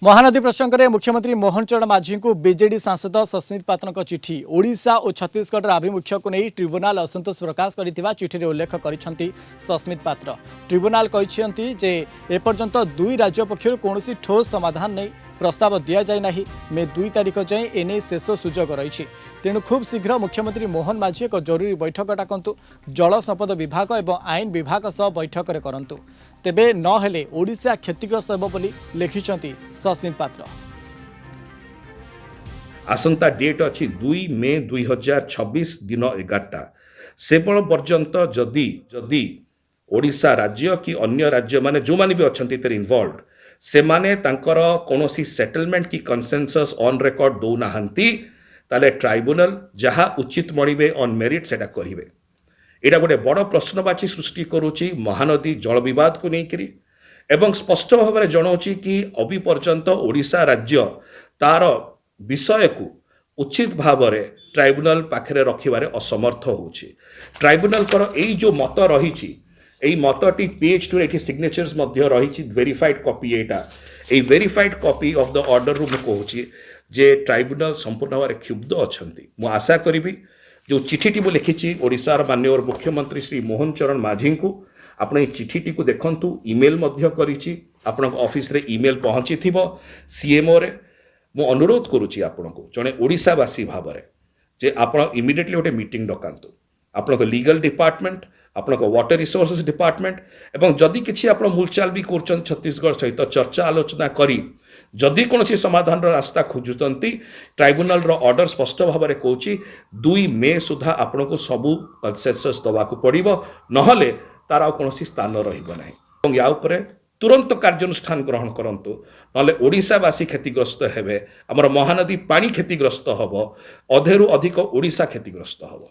महानदी प्रसंग में मुख्यमंत्री मोहन चरण माझी को बीजेडी सांसद सस्मित पात्र चिठी ओडिशा और छत्तीसगढ़ आभिमुख्य को नहीं ट्रिब्यूनाल असंतोष प्रकाश कर चिठी उल्लेख कर सस्मित पात्र ट्रिब्यूनाल कहते एपर्यंत दुई राज्य पक्षर कौन ठोस समाधान नहीं प्रस्ताव दि जाए ना मे 2 तारिख जाए एने शेष सुजोग रही तेणु खूब शीघ्र मुख्यमंत्री मोहन माझी एक जरूरी बैठक डाकतु जल संपद विभाग और आईन विभाग सह बैठक करंतु तेबे नहेले ओडिशा क्षतिग्रस्त हेब बोली लिखिछंती सस्मित पात्र। आसंता डेट अच्छी 2 मे 2026 दिन 11टा से पर्यंत जदि जदि ओडिशा राज्य कि अन्य राज्य माने जो माने भी अच्छंती तेरे इन्वॉल्वड से माने तांकर कोनोसी सेटलमेंट की कंसेंसस ऑन रिकॉर्ड दो नाहंती ताले ट्राइब्यूनल जहा उचित मणिबे ऑन मेरिट सेटा करिवे। एटा गोटे बड़ प्रश्नवाची सृष्टि करुची महानदी जल विवाद को लेकर एवं स्पष्ट भाव में जनाऊँच कि अभी पर्यंत ओडिशा राज्य तार विषय को उचित भाव में ट्राइब्यूनल पाखे रखिबारे असमर्थ होउछि। ट्राइब्यूनल कर एई जो मत रही এই মতটি PH2 এটি সিগনেচর্স মধ্যে রয়েছে ভেরিফাইড কপি এটা এই verified copy of the order রু মু কହୁछि যে ট্রাইব্যুনাল সম্পূর্ণ ভাবে ক্ষুব্ধ অছন্তি। মু আশা করিবি যে চিঠিটি মু লিখিছি ওড়িশার মাননীয় মুখ্যমন্ত্রী শ্রী মোহন চরণ माझी को आपण এই চিঠিটি को দেখন্তু ইমেল মধ্য করিছি आपण অফিস রে ইমেল পहुंचीथिबो सीएमओ रे। मु अनुरोध करूची आपनको जने ओडिशावासी भावरे जे आपण इमिडिएटली गोटे मीटिंग डकांतु आपनको लीगल डिपार्टमेंट आपनको वाटर रिसोर्सेस डिपार्टमेंट एवं जदि किछि आपण मूलचाल भी करछन छत्तीसगढ़ सहित चर्चा आलोचना करी जदि कौन समाधान रास्ता खोजुंती ट्राइब्यूनल ऑर्डर स्पष्ट भाव में कहूँ 2 मे सुधा आपण को सबू कंसेंसस दवाक पड़ो नहले तार कौन स्थान रही या तुरंत कार्यानुष्ठान ग्रहण करंतु नले ओडिशावासी क्षतिग्रस्त हेबे। आमर महानदी पानी क्षतिग्रस्त हब अधेरु अधिक ओडिशा क्षतिग्रस्त हब।